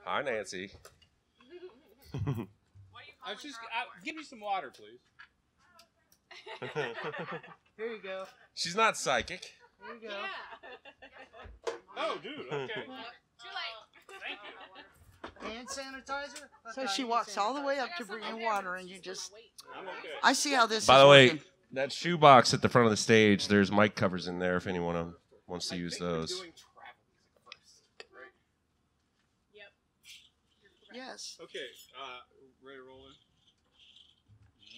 Hi, Nancy. Give me some water, please. Here you go. She's not psychic. Here you go. Yeah. Oh, dude. Okay. Too late. Thank you. Hand sanitizer? So she walks all the way up to bring you water, and you just... I'm okay. I see how this is By the way, working. that shoebox at the front of the stage, there's mic covers in there if anyone wants to use those. We're doing travel music first, right? Yep. Yes. Okay. Ready to roll in?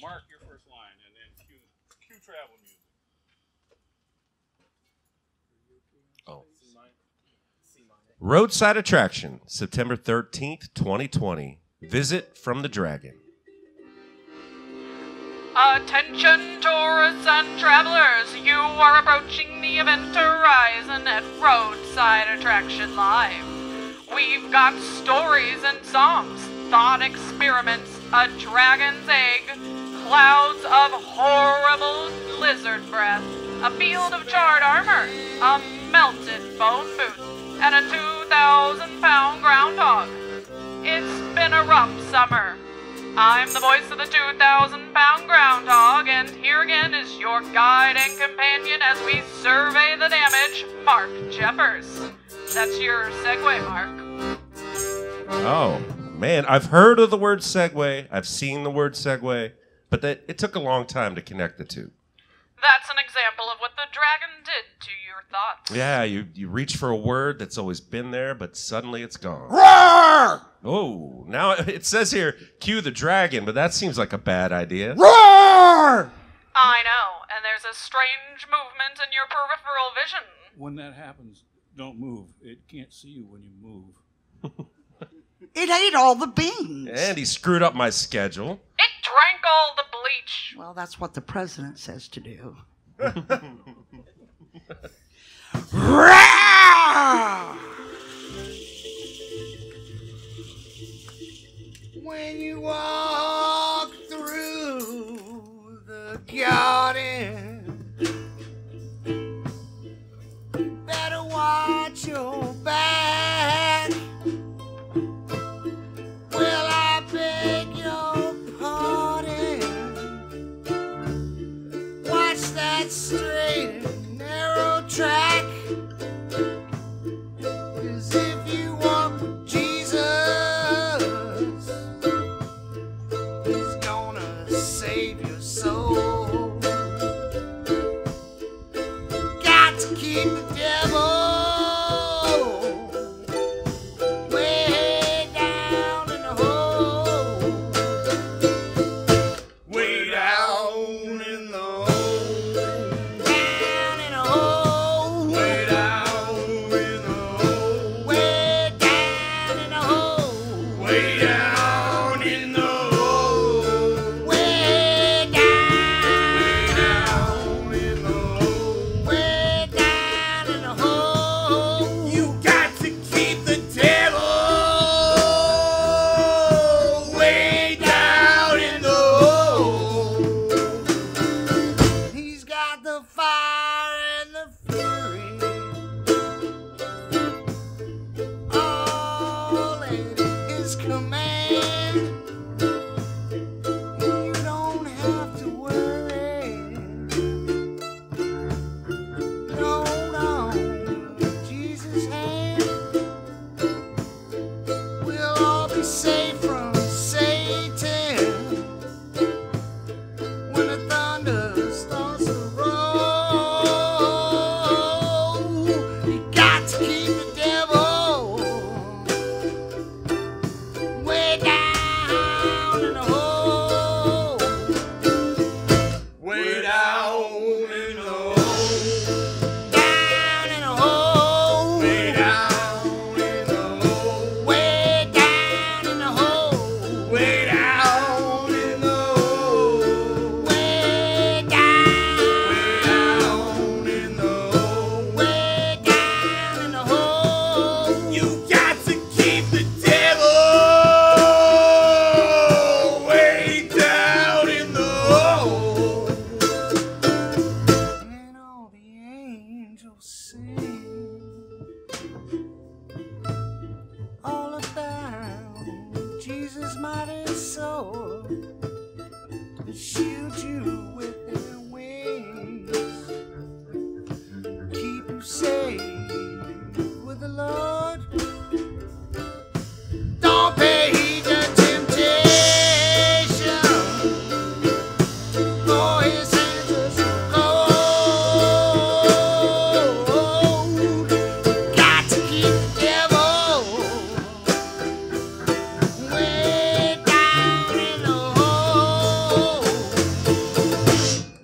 Mark your first line, and then cue travel music. Oh. Roadside Attraction, September 13th, 2020. Visit from the Dragon. Attention tourists and travelers, you are approaching the event horizon at Roadside Attraction Live. We've got stories and songs, thought experiments, a dragon's egg, clouds of horrible lizard breath, a field of charred armor, a melted bone boot, and a 2,000-pound groundhog. It's been a rough summer. I'm the voice of the 2,000-pound groundhog, and here again is your guide and companion as we survey the damage, Mark Jeffers. That's your segue, Mark. Oh, man, I've heard of the word segue. I've seen the word segue, but it took a long time to connect the two. That's an example of what the dragon did to your thoughts. Yeah, you reach for a word that's always been there, but suddenly it's gone. Roar! Oh, now it says here, cue the dragon, but that seems like a bad idea. Roar! I know, and there's a strange movement in your peripheral vision. When that happens, don't move. It can't see you when you move. It ate all the beans. And he screwed up my schedule. It drank all the bleach. Well, that's what the president says to do. Roar! When you walk through the garden, better watch your back. Well, I beg your pardon. Watch that straight and narrow track. 'Cause if you walk with Jesus, mighty soul to shield you with their wings, keep you safe with the Lord. Don't pay heed to temptation, for his hands are so cold. Got to keep the devil way down in the hole.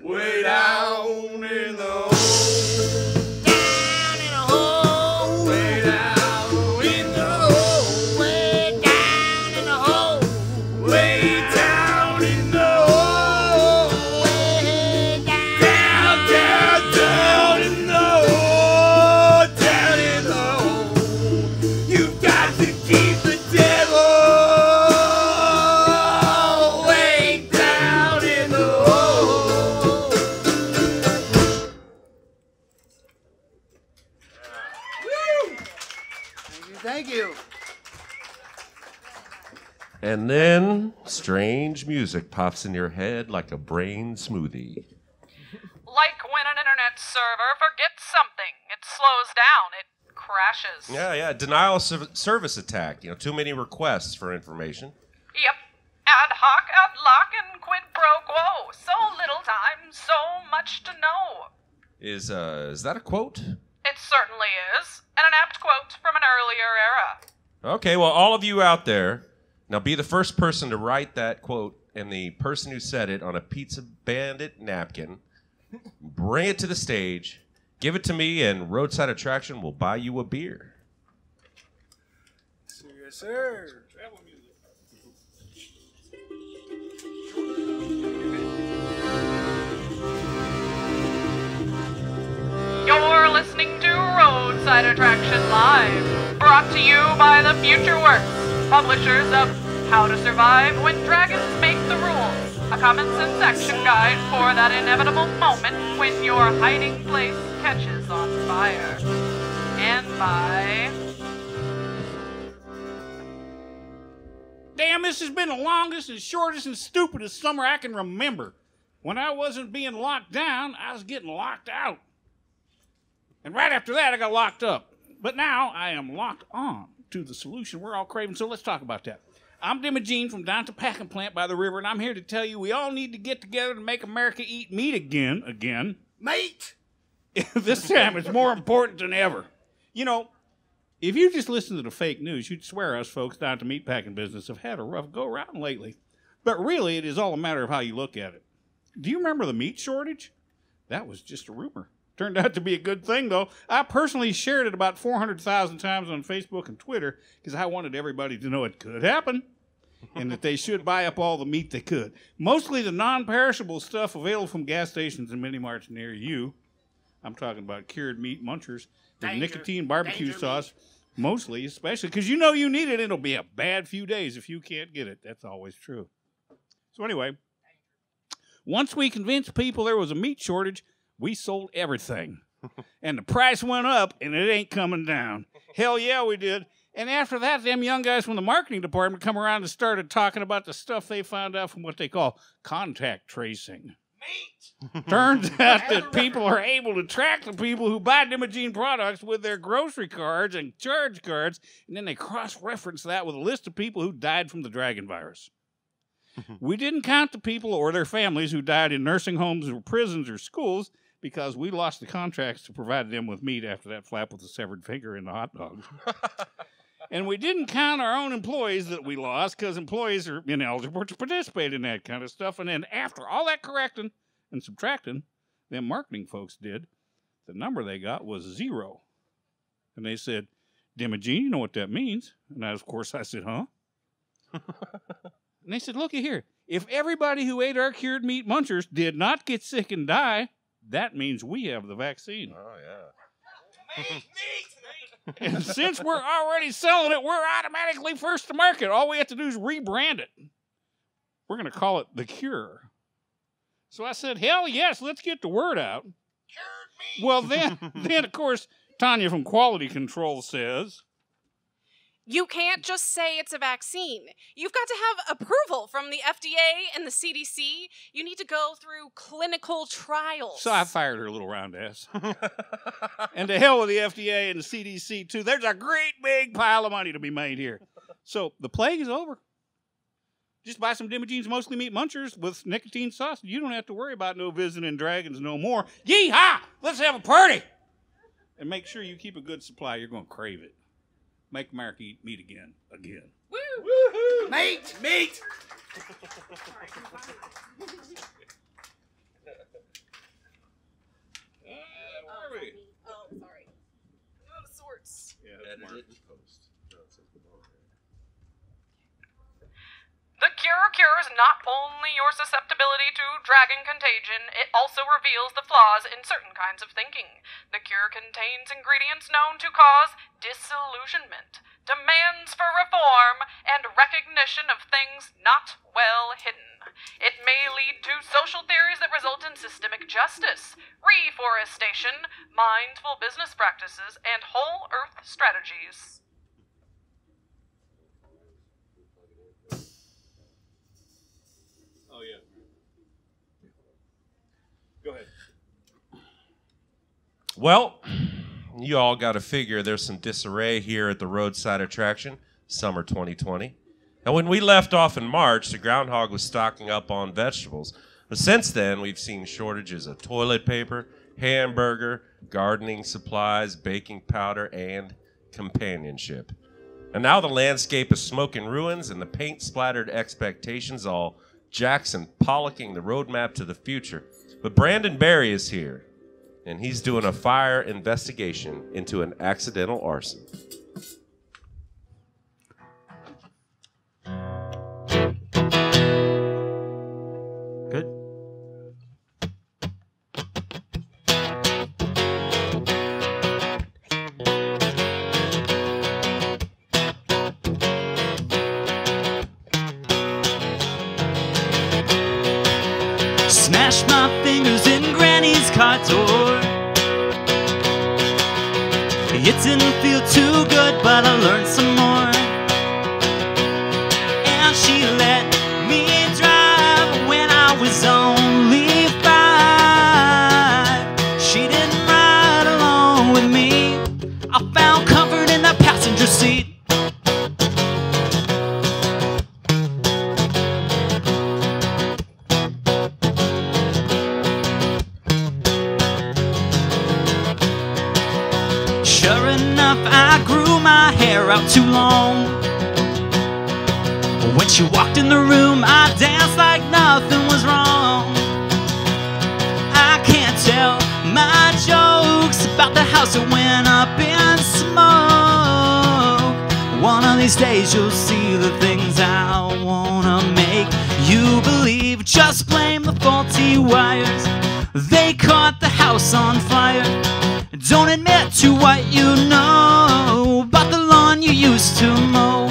Way down in the hole. Down in the hole. Way down in the hole. Way down in the hole. Way down in the hole. Way down, down, down in the hole. Down in the hole. You've got to keep the devil way down in the hole. Thank you. And then strange music pops in your head like a brain smoothie. Like when an internet server forgets something, it slows down, it crashes. Yeah. Denial of service attack. Too many requests for information. Yep. Ad hoc, ad loc, and quid pro quo. So little time, so much to know. Is that a quote? It certainly is, and an apt quote from an earlier era. Okay, well, all of you out there, now be the first person to write that quote and the person who said it on a Pizza Bandit napkin. Bring it to the stage, give it to me, and Roadside Attraction will buy you a beer. Yes, sir. Travel music. You're listening to Roadside Attraction Live, brought to you by the Future Works, publishers of How to Survive When Dragons Make the Rules, a common sense action guide for that inevitable moment when your hiding place catches on fire. And by... Damn, this has been the longest and shortest and stupidest summer I can remember. When I wasn't being locked down, I was getting locked out. And right after that, I got locked up. But now I am locked on to the solution we're all craving, so let's talk about that. I'm Dimogene from down at the packing plant by the river, and I'm here to tell you we all need to get together to make America eat meat again. Mate! This time it's more important than ever. If you just listen to the fake news, you'd swear us folks down at the meatpacking business have had a rough go-round lately. But really, it is all a matter of how you look at it. Do you remember the meat shortage? That was just a rumor. Turned out to be a good thing, though. I personally shared it about 400,000 times on Facebook and Twitter because I wanted everybody to know it could happen and that they should buy up all the meat they could. Mostly the non-perishable stuff available from gas stations and mini-marts near you. I'm talking about cured meat munchers with nicotine barbecue sauce, mostly, especially because you know you need it. It'll be a bad few days if you can't get it. That's always true. So anyway, once we convinced people there was a meat shortage, we sold everything. And the price went up, and it ain't coming down. Hell yeah, we did. And after that, them young guys from the marketing department come around and started talking about the stuff they found out from what they call contact tracing. Mate! Turns out that people are able to track the people who buy Dimogene products with their grocery cards and charge cards, and then they cross-reference that with a list of people who died from the dragon virus. We didn't count the people or their families who died in nursing homes or prisons or schools because we lost the contracts to provide them with meat after that flap with the severed finger in the hot dogs. And we didn't count our own employees that we lost because employees are ineligible to participate in that kind of stuff. And then after all that correcting and subtracting, them marketing folks did, the number they got was 0. And they said, Dimogene, you know what that means? And of course I said, huh? And they said, looky here, if everybody who ate our cured meat munchers did not get sick and die, that means we have the vaccine. Oh, yeah. And since we're already selling it, we're automatically first to market. All we have to do is rebrand it. We're going to call it The Cure. So I said, hell yes, let's get the word out. Cured meat. Well, then, of course, Tanya from Quality Control says, You can't just say it's a vaccine. You've got to have approval from the FDA and the CDC. You need to go through clinical trials. So I fired her little round ass. And to hell with the FDA and the CDC, too. There's a great big pile of money to be made here. So the plague is over. Just buy some Dimogene's Mostly Meat Munchers with nicotine sausage. You don't have to worry about no visiting dragons no more. Yee-haw! Let's have a party! And make sure you keep a good supply. You're going to crave it. Make America eat meat again. Woo! Woohoo! Meat! Where are we? Oh, sorry. Out of sorts. Yeah, Edit it and post. The cure cures not only your susceptibility to dragon contagion, it also reveals the flaws in certain kinds of thinking. The cure contains ingredients known to cause disillusionment, demands for reform, and recognition of things not well hidden. It may lead to social theories that result in systemic justice, reforestation, mindful business practices, and whole earth strategies. Oh, yeah. Go ahead. Well, you all got to figure there's some disarray here at the Roadside Attraction, summer 2020. Now, when we left off in March, the groundhog was stocking up on vegetables. But since then, we've seen shortages of toilet paper, hamburger, gardening supplies, baking powder, and companionship. And now the landscape is smoke and ruins, and the paint-splattered expectations all Jackson Pollocking the roadmap to the future. But Brandon Barry is here, and he's doing a fire investigation into an accidental arson. Good. Smash my fingers in Granny's car door. It didn't feel too good, but I learned some more. And she let me drive when I was only 5. She didn't ride along with me. I found comfort in the passenger seat. Sure enough, I grew my hair out too long. When she walked in the room, I danced like nothing was wrong. I can't tell my jokes about the house that went up in smoke. One of these days you'll see the things I wanna make you believe. Just blame the faulty wires. They caught the house on fire. Don't admit to what you know about the lawn you used to mow.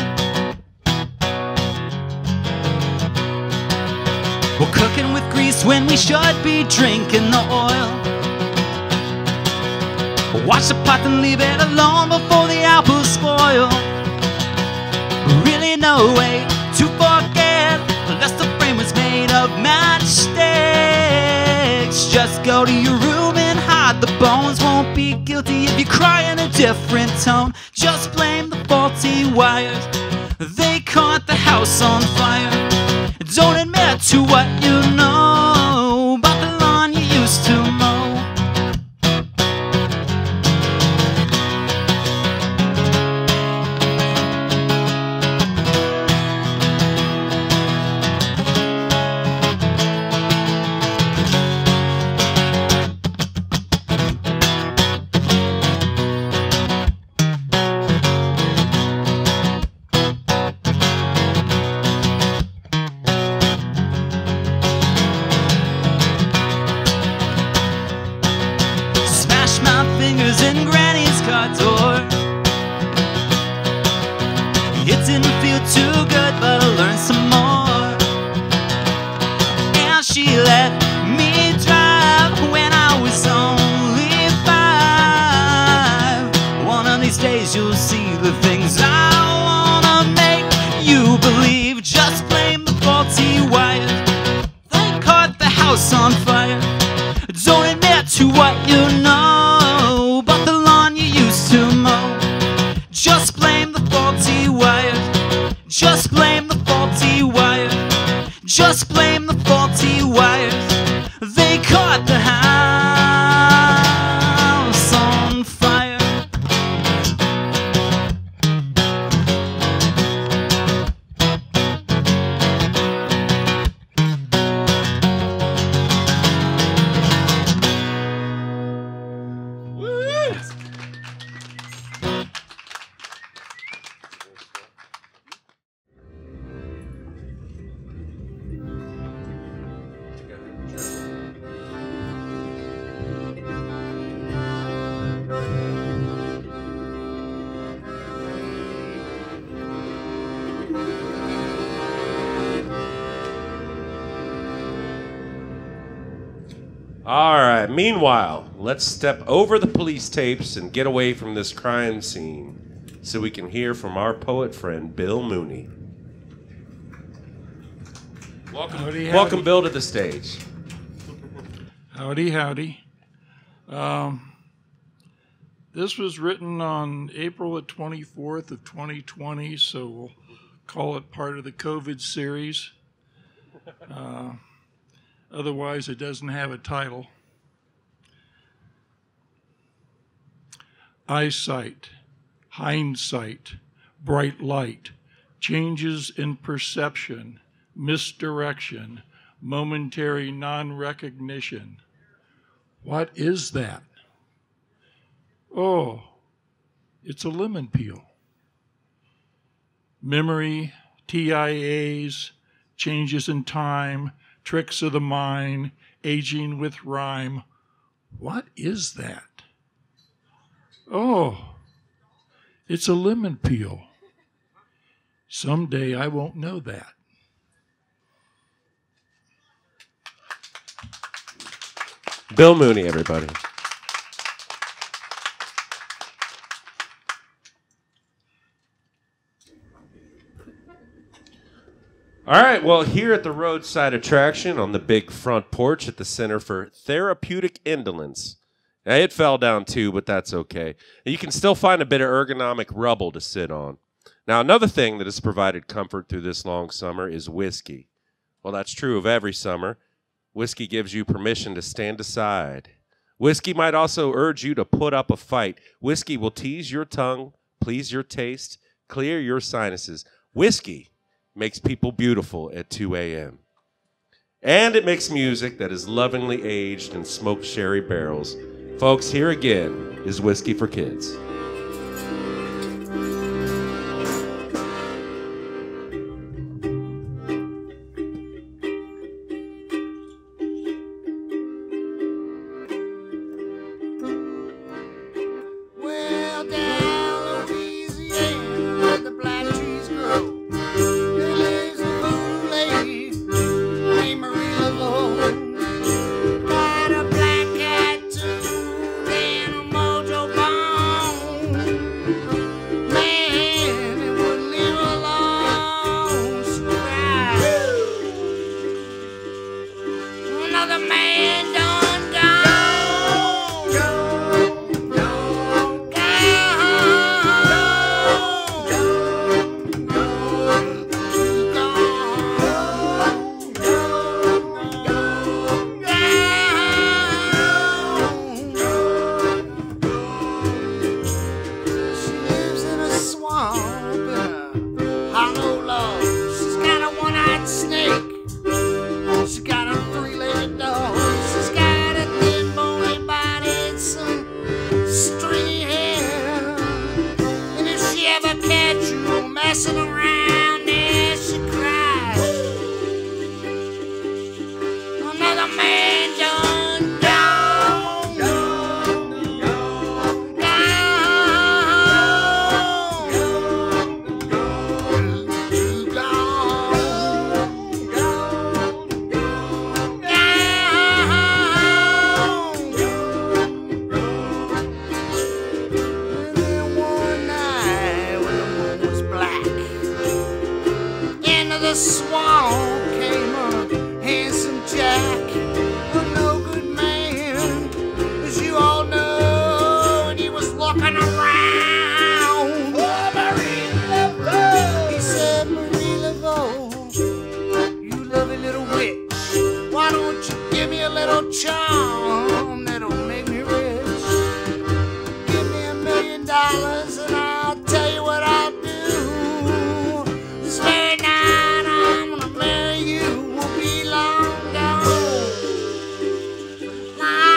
We're cooking with grease when we should be drinking the oil. Watch the pot and leave it alone before the apples spoil. Really no way to forget unless the frame was made of matchsticks. Just go to your room and hide the bones. Won't be guilty if you cry in a different tone. Just blame the faulty wires. They caught the house on fire. Don't admit to what you know about the lawn you used to mow. In Granny's car door. It didn't feel too good, but I learned some more. And she let me drive when I was only 5. One of these days you'll see the things I want. All right. Meanwhile, let's step over the police tapes and get away from this crime scene so we can hear from our poet friend, Bill Mooney. Welcome, Howdy, welcome howdy. Bill, to the stage. Howdy, howdy. This was written on April the 24th of 2020, so we'll call it part of the COVID series. Otherwise, it doesn't have a title. Eyesight, hindsight, bright light, changes in perception, misdirection, momentary non-recognition. What is that? Oh, it's a lemon peel. Memory, TIAs, changes in time, tricks of the mind, aging with rhyme. What is that? Oh, it's a lemon peel. Someday I won't know that. Bill Mooney, everybody. All right, well, here at the Roadside Attraction on the big front porch at the Center for Therapeutic Indolence. Now, it fell down too, but that's okay. You can still find a bit of ergonomic rubble to sit on. Now, another thing that has provided comfort through this long summer is whiskey. Well, that's true of every summer. Whiskey gives you permission to stand aside. Whiskey might also urge you to put up a fight. Whiskey will tease your tongue, please your taste, clear your sinuses. Whiskey makes people beautiful at 2 a.m. And it makes music that is lovingly aged in smoked sherry barrels. Folks, here again is Whiskey for Kids. Well, down Louisiana, where the black trees grow, there lives a voodoo lady named Marie Laveau. Got a black cat too, and a mojo bone. Man, it wouldn't leave her alone. She cried. Another man done gone. She lives in a swamp in a hollow log. She's got a one-eyed snake. She's got a three-legged dog. She's got a thin, bony body and some stringy hair. And if she ever catch you messing around there, she cries. Another man done gone. And then one night when the moon was black, into the swamp came a handsome Jack, a no good man, as you all know, and he was looking around. Oh, Marie Laveau! He said, Marie Laveau, you lovely little witch, why don't you give me a little charm that'll make me rich? Give me $1 million and I'll tell you what I'll do. This very night I'm gonna marry you. We'll be long gone. Long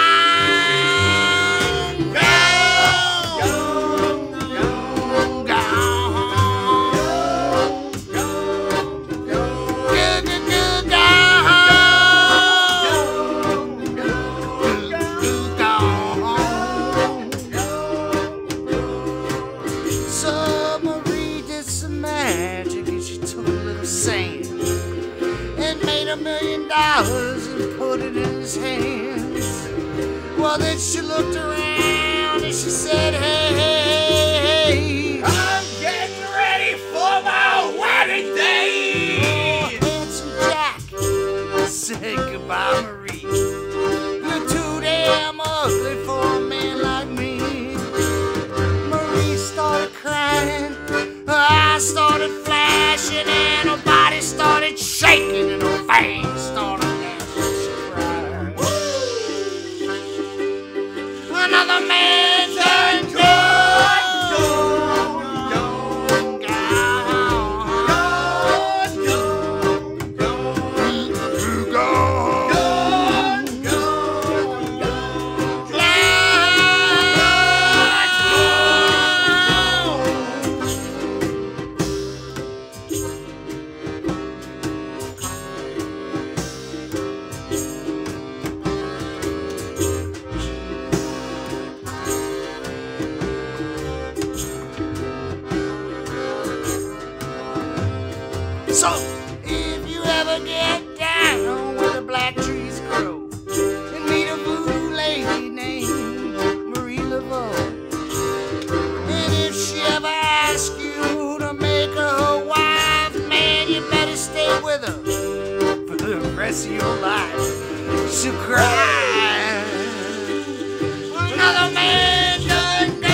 gone. Good, good, good, So Marie did some magic and she took a little sand and made $1 million and put it in his hands. Well, then she looked around and she said, hey, hey, hey, I'm getting ready for my wedding day. Oh, handsome Jack said goodbye, Marie. You're too damn ugly for a man like me. Marie started crying, her eyes started flashing, and her body started shaking, and her veins started dancing. She cried. Another man turned good. So, if you ever get down where the black trees grow and meet a voodoo lady named Marie Laveau, and if she ever asks you to make her her wife, man, you better stay with her for the rest of your life. She'll cry. Another man done good.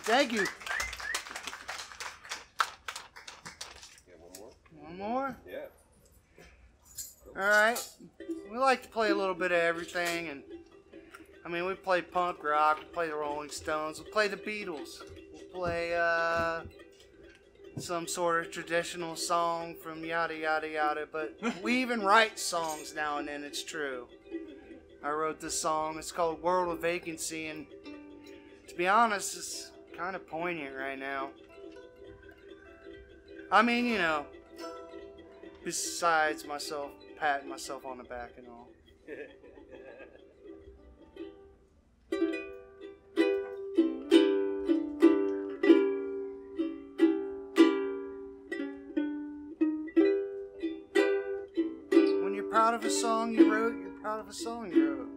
Thank you. One more? Yeah. All right. We like to play a little bit of everything, and I mean, we play punk rock, we play the Rolling Stones, we play the Beatles, we play some sort of traditional song from yada yada yada. But we even write songs now and then. It's true. I wrote this song. It's called "World of Vacancy," and to be honest, it's kind of poignant right now. I mean, you know, besides myself patting myself on the back and all. When you're proud of a song you wrote, you're proud of a song you wrote.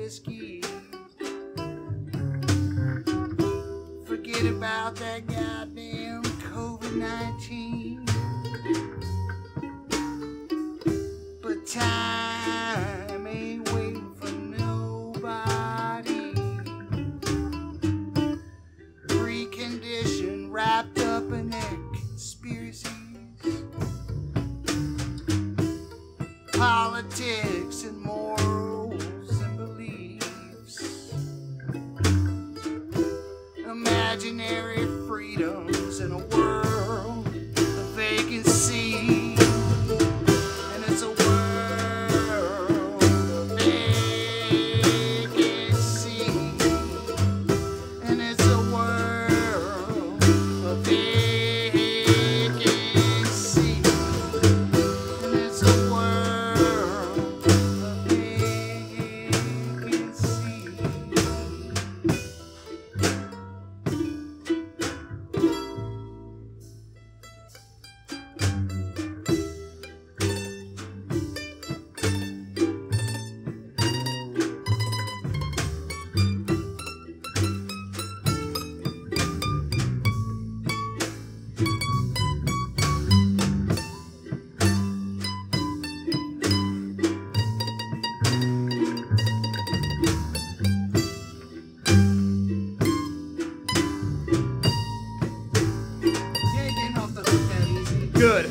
whiskey. Forget about that goddamn COVID-19. But time ain't waiting for nobody. Preconditioned, wrapped up in their conspiracies. Politics and morals and beliefs. Imaginary freedoms in a world of vacancy. And it's a world of vacancy. And it's a world of vacancy. And it's a world of vacancy. You ain't getting off the hook that easy. Good.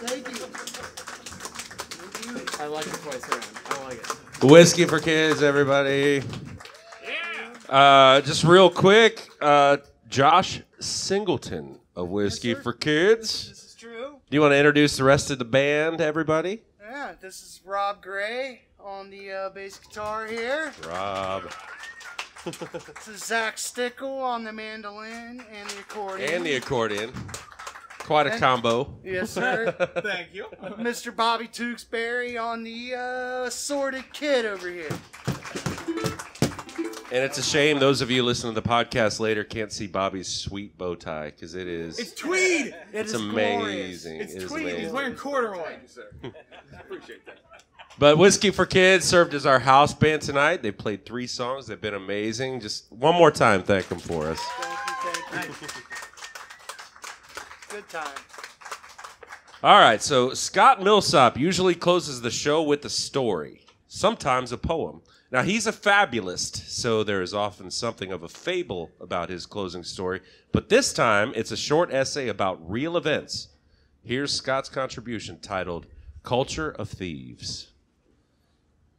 Thank you. I like it twice around. I like it. Whiskey for kids, everybody. Just real quick, Josh Singleton of Whiskey for Kids. This is true. Do you want to introduce the rest of the band, everybody? Yeah, this is Rob Gray on the bass guitar here. Rob. This is Zach Stickle on the mandolin and the accordion. And the accordion. Quite a combo. Yes, sir. Thank you. Mr. Bobby Tewksbury on the assorted kid over here. And it's a shame those of you listening to the podcast later can't see Bobby's sweet bow tie because it is. It's tweed. It's amazing. It's It is tweed. He's amazing. wearing corduroy. Appreciate that. But Whiskey for Kids served as our house band tonight. They played 3 songs. They've been amazing. Just one more time, thank them for us. Thank you. Good time. All right, so Scott Millsop usually closes the show with a story, sometimes a poem. Now, he's a fabulist, so there is often something of a fable about his closing story, but this time it's a short essay about real events. Here's Scott's contribution titled Culture of Thieves.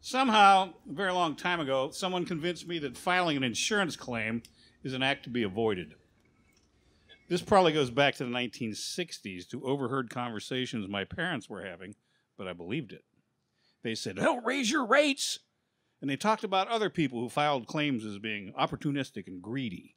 Somehow, a very long time ago, someone convinced me that filing an insurance claim is an act to be avoided. This probably goes back to the 1960s to overheard conversations my parents were having, but I believed it. They said, "Don't raise your rates!" And they talked about other people who filed claims as being opportunistic and greedy.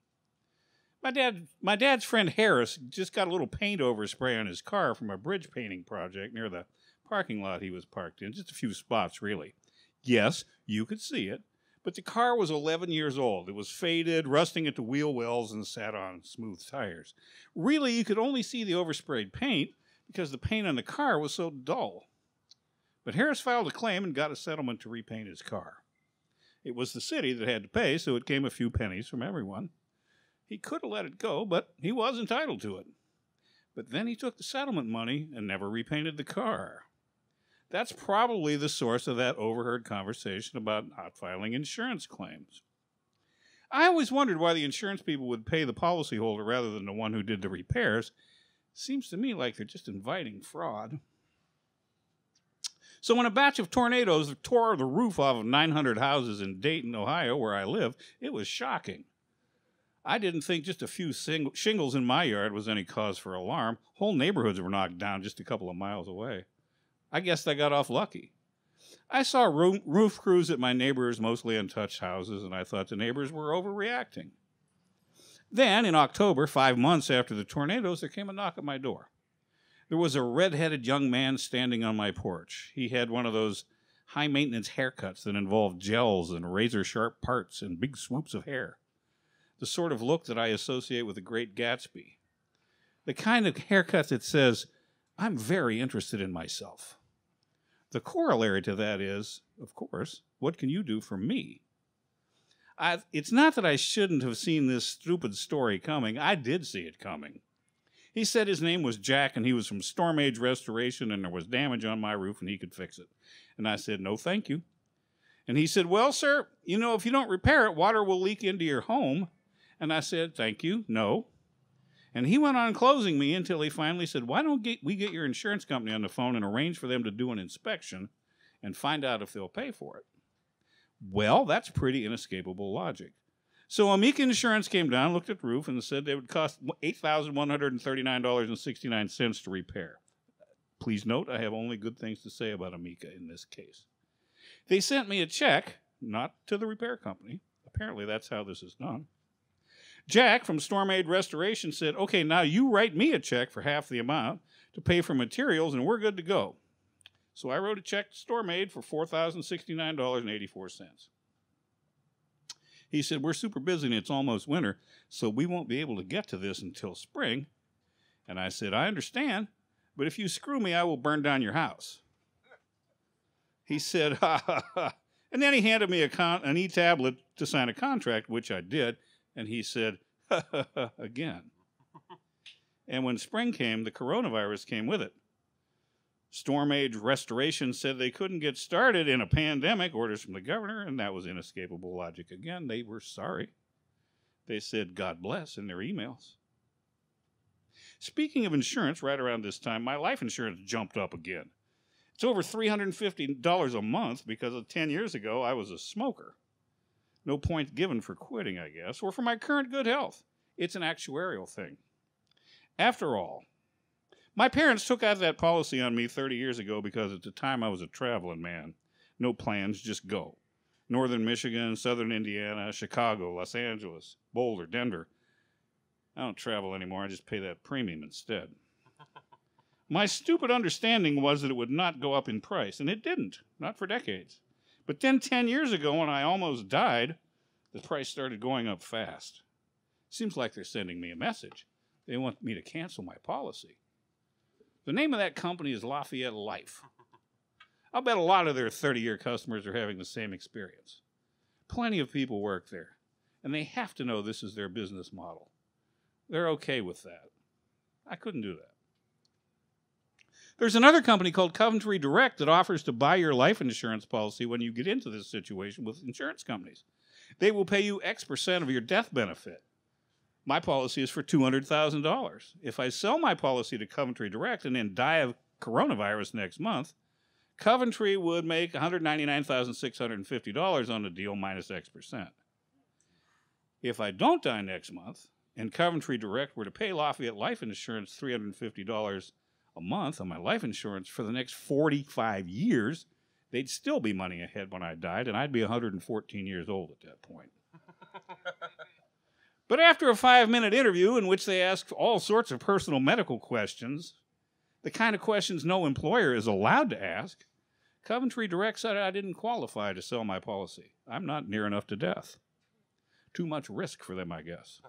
My dad's friend Harris just got a little paint overspray on his car from a bridge painting project near the parking lot he was parked in, just a few spots, really. Yes, you could see it, but the car was 11 years old. It was faded, rusting at the wheel wells, and sat on smooth tires. Really, you could only see the oversprayed paint because the paint on the car was so dull. But Harris filed a claim and got a settlement to repaint his car. It was the city that had to pay, so it came a few pennies from everyone. He could have let it go, but he was entitled to it. But then he took the settlement money and never repainted the car. That's probably the source of that overheard conversation about not filing insurance claims. I always wondered why the insurance people would pay the policyholder rather than the one who did the repairs. Seems to me like they're just inviting fraud. So when a batch of tornadoes tore the roof off of 900 houses in Dayton, Ohio, where I live, it was shocking. I didn't think just a few shingles in my yard was any cause for alarm. Whole neighborhoods were knocked down just a couple of miles away. I guess I got off lucky. I saw roof crews at my neighbors' mostly untouched houses, and I thought the neighbors were overreacting. Then, in October, 5 months after the tornadoes, there came a knock at my door. There was a red-headed young man standing on my porch. He had one of those high-maintenance haircuts that involved gels and razor-sharp parts and big swoops of hair. The sort of look that I associate with the Great Gatsby. The kind of haircut that says, I'm very interested in myself. The corollary to that is, of course, what can you do for me? It's not that I shouldn't have seen this stupid story coming. I did see it coming. He said his name was Jack and he was from Storm Age Restoration and there was damage on my roof and he could fix it. And I said, no, thank you. And he said, well, sir, you know, if you don't repair it, water will leak into your home. And I said, thank you, no. And he went on closing me until he finally said, why don't we get your insurance company on the phone and arrange for them to do an inspection and find out if they'll pay for it? Well, that's pretty inescapable logic. So Amica Insurance came down, looked at the roof, and said they would cost $8,139.69 to repair. Please note, I have only good things to say about Amica in this case. They sent me a check, not to the repair company. Apparently that's how this is done. Jack from Storm Aid Restoration said, okay, now you write me a check for half the amount to pay for materials, and we're good to go. So I wrote a check to Storm Aid for $4,069.84. He said, we're super busy and it's almost winter, so we won't be able to get to this until spring. And I said, I understand, but if you screw me, I will burn down your house. He said, ha, ha, ha. And then he handed me an e-tablet to sign a contract, which I did, and he said, ha, ha, ha, again. And when spring came, the coronavirus came with it. Storm Age Restoration said they couldn't get started in a pandemic, orders from the governor, and that was inescapable logic again. They were sorry. They said, God bless, in their emails. Speaking of insurance, right around this time, my life insurance jumped up again. It's over $350 a month because 10 years ago I was a smoker. No point given for quitting, I guess, or for my current good health. It's an actuarial thing. After all, my parents took out that policy on me 30 years ago because at the time I was a traveling man. No plans, just go. Northern Michigan, Southern Indiana, Chicago, Los Angeles, Boulder, Denver. I don't travel anymore, I just pay that premium instead. My stupid understanding was that it would not go up in price, and it didn't, not for decades. But then 10 years ago, when I almost died, the price started going up fast. Seems like they're sending me a message. They want me to cancel my policy. The name of that company is Lafayette Life. I'll bet a lot of their 30-year customers are having the same experience. Plenty of people work there, and they have to know this is their business model. They're okay with that. I couldn't do that. There's another company called Coventry Direct that offers to buy your life insurance policy when you get into this situation with insurance companies. They will pay you X% of your death benefit. My policy is for $200,000. If I sell my policy to Coventry Direct and then die of coronavirus next month, Coventry would make $199,650 on the deal minus X%. If I don't die next month, and Coventry Direct were to pay Lafayette Life Insurance $350 a month on my life insurance for the next 45 years, they'd still be money ahead when I died, and I'd be 114 years old at that point. But after a 5-minute interview in which they asked all sorts of personal medical questions, the kind of questions no employer is allowed to ask, Coventry Direct said I didn't qualify to sell my policy. I'm not near enough to death. Too much risk for them, I guess.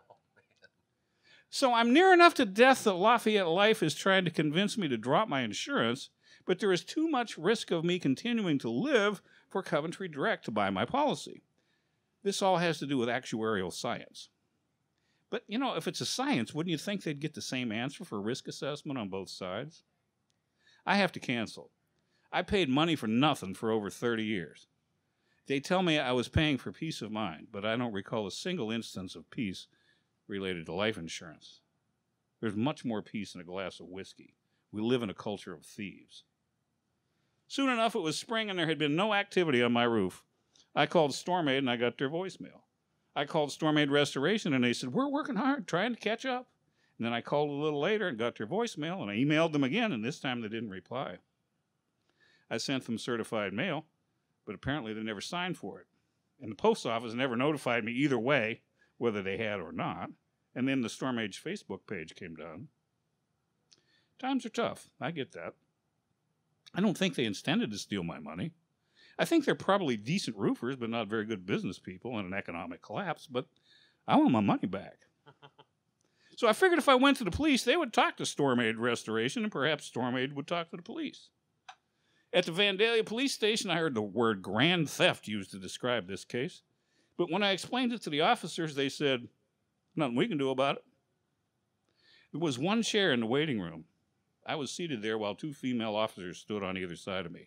So I'm near enough to death that Lafayette Life is trying to convince me to drop my insurance, but there is too much risk of me continuing to live for Coventry Direct to buy my policy. This all has to do with actuarial science. But, you know, if it's a science, wouldn't you think they'd get the same answer for risk assessment on both sides? I have to cancel. I paid money for nothing for over 30 years. They tell me I was paying for peace of mind, but I don't recall a single instance of peace related to life insurance. There's much more peace in a glass of whiskey. We live in a culture of thieves. Soon enough, it was spring and there had been no activity on my roof. I called Storm Aid and I got their voicemail. I called Storm Aid Restoration and they said, we're working hard, trying to catch up. And then I called a little later and got their voicemail and I emailed them again and this time they didn't reply. I sent them certified mail, but apparently they never signed for it. And the post office never notified me either way, whether they had or not. And then the Storm Age Facebook page came down. Times are tough. I get that. I don't think they intended to steal my money. I think they're probably decent roofers, but not very good business people in an economic collapse, but I want my money back. So I figured if I went to the police, they would talk to Storm Aid Restoration, and perhaps Storm Aid would talk to the police. At the Vandalia police station, I heard the word grand theft used to describe this case. But when I explained it to the officers, they said, nothing we can do about it. There was one chair in the waiting room. I was seated there while two female officers stood on either side of me.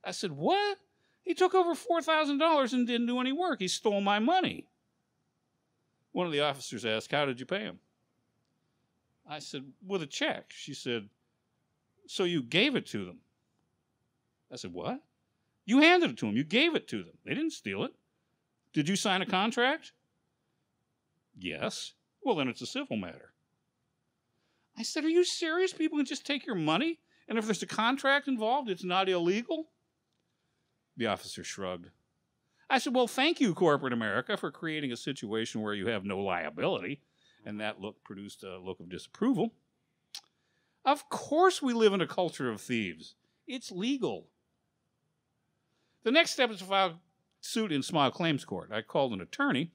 I said, what? He took over $4,000 and didn't do any work. He stole my money. One of the officers asked, how did you pay him? I said, with a check. She said, so you gave it to them? I said, what? You handed it to them. You gave it to them. They didn't steal it. Did you sign a contract? Yes. Well, then it's a civil matter. I said, are you serious? People can just take your money? And if there's a contract involved, it's not illegal? The officer shrugged. I said, well, thank you, corporate America, for creating a situation where you have no liability. And that look produced a look of disapproval. Of course we live in a culture of thieves. It's legal. The next step is to file suit in small claims court. I called an attorney,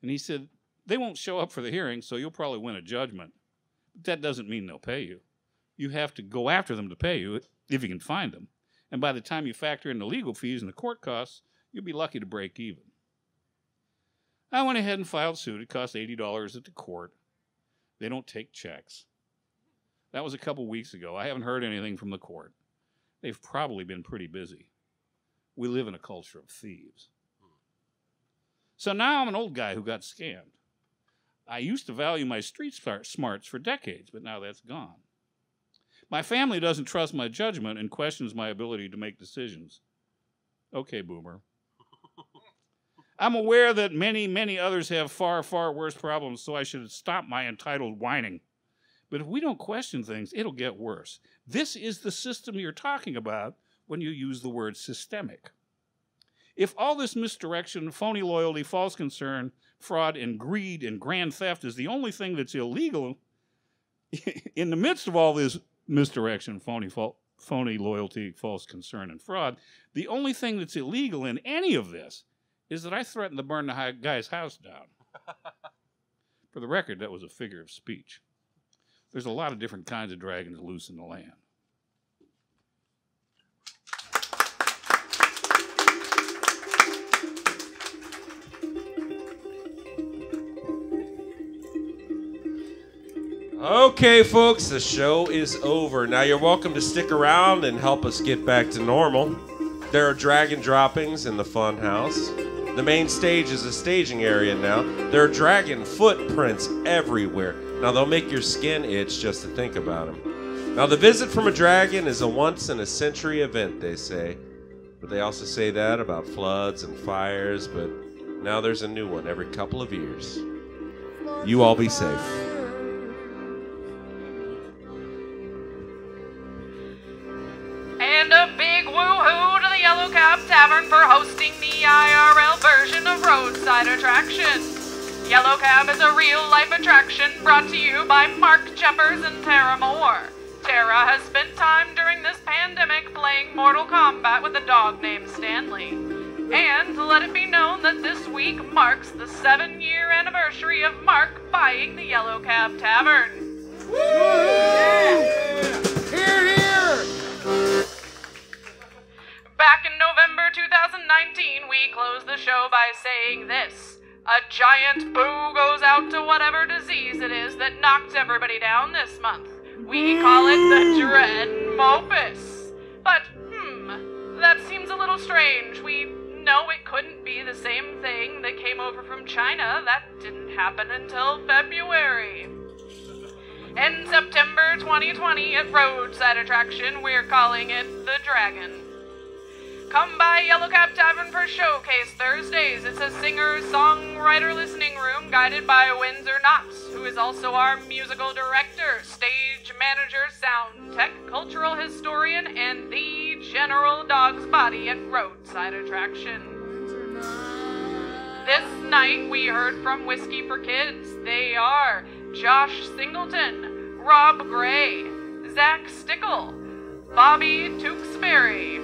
and he said, they won't show up for the hearing, so you'll probably win a judgment. But that doesn't mean they'll pay you. You have to go after them to pay you, if you can find them. And by the time you factor in the legal fees and the court costs, you'll be lucky to break even. I went ahead and filed suit. It cost $80 at the court. They don't take checks. That was a couple weeks ago. I haven't heard anything from the court. They've probably been pretty busy. We live in a culture of thieves. So now I'm an old guy who got scammed. I used to value my street smarts for decades, but now that's gone. My family doesn't trust my judgment and questions my ability to make decisions. Okay, boomer. I'm aware that many, many others have far, far worse problems, so I should stop my entitled whining. But if we don't question things, it'll get worse. This is the system you're talking about when you use the word systemic. If all this misdirection, phony loyalty, false concern, fraud, and greed and grand theft is the only thing that's illegal, in the midst of all this misdirection, phony loyalty, false concern, and fraud, the only thing that's illegal in any of this is that I threatened to burn the guy's house down. For the record, that was a figure of speech. There's a lot of different kinds of dragons loose in the land. Okay, folks, the show is over. Now you're welcome to stick around and help us get back to normal. There are dragon droppings in the fun house. The main stage is a staging area now. There are dragon footprints everywhere. Now they'll make your skin itch just to think about them. Now the visit from a dragon is a once-in-a-century event, they say. But they also say that about floods and fires, but now there's a new one every couple of years. You all be safe. And a big woohoo to the Yellow Cab Tavern for hosting the IRL version of Roadside Attraction. Yellow Cab is a real-life attraction brought to you by Mark Jeffers and Tara Moore. Tara has spent time during this pandemic playing Mortal Kombat with a dog named Stanley. And let it be known that this week marks the 7-year anniversary of Mark buying the Yellow Cab Tavern. Woo! Yeah! Here, here! Back in November 2019, we closed the show by saying this. A giant boo goes out to whatever disease it is that knocked everybody down this month. We call it the Dread Mopus. But, that seems a little strange. We know it couldn't be the same thing that came over from China. That didn't happen until February. In September 2020 at Roadside Attraction, we're calling it the Dragon. Come by Yellow Cab Tavern for Showcase Thursdays. It's a singer-songwriter listening room guided by Windsor Knotts, who is also our musical director, stage manager, sound tech, cultural historian, and the General Dog's body at Roadside Attraction. This night we heard from Whiskey for Kids. They are Josh Singleton, Rob Gray, Zach Stickle, Bobby Tewksbury,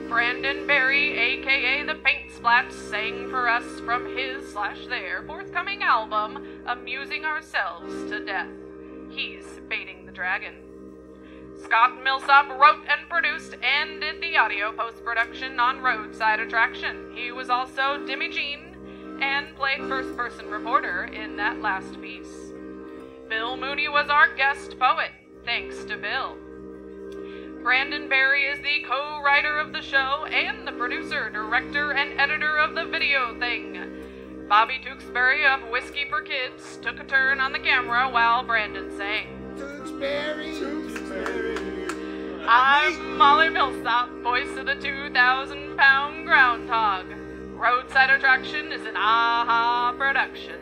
Brandon Berry, aka The Paint Splats, sang for us from his/their forthcoming album, Amusing Ourselves to Death. He's baiting the dragon. Scott Millsop wrote and produced and did the audio post-production on Roadside Attraction. He was also Demi Jean and played first-person reporter in that last piece. Bill Mooney was our guest poet. Thanks to Bill. Brandon Berry is the co-writer of the show and the producer, director, and editor of the video thing. Bobby Tewksbury of Whiskey for Kids took a turn on the camera while Brandon sang. I'm Molly Millsop, voice of the 2,000-pound groundhog. Roadside Attraction is an AHA production.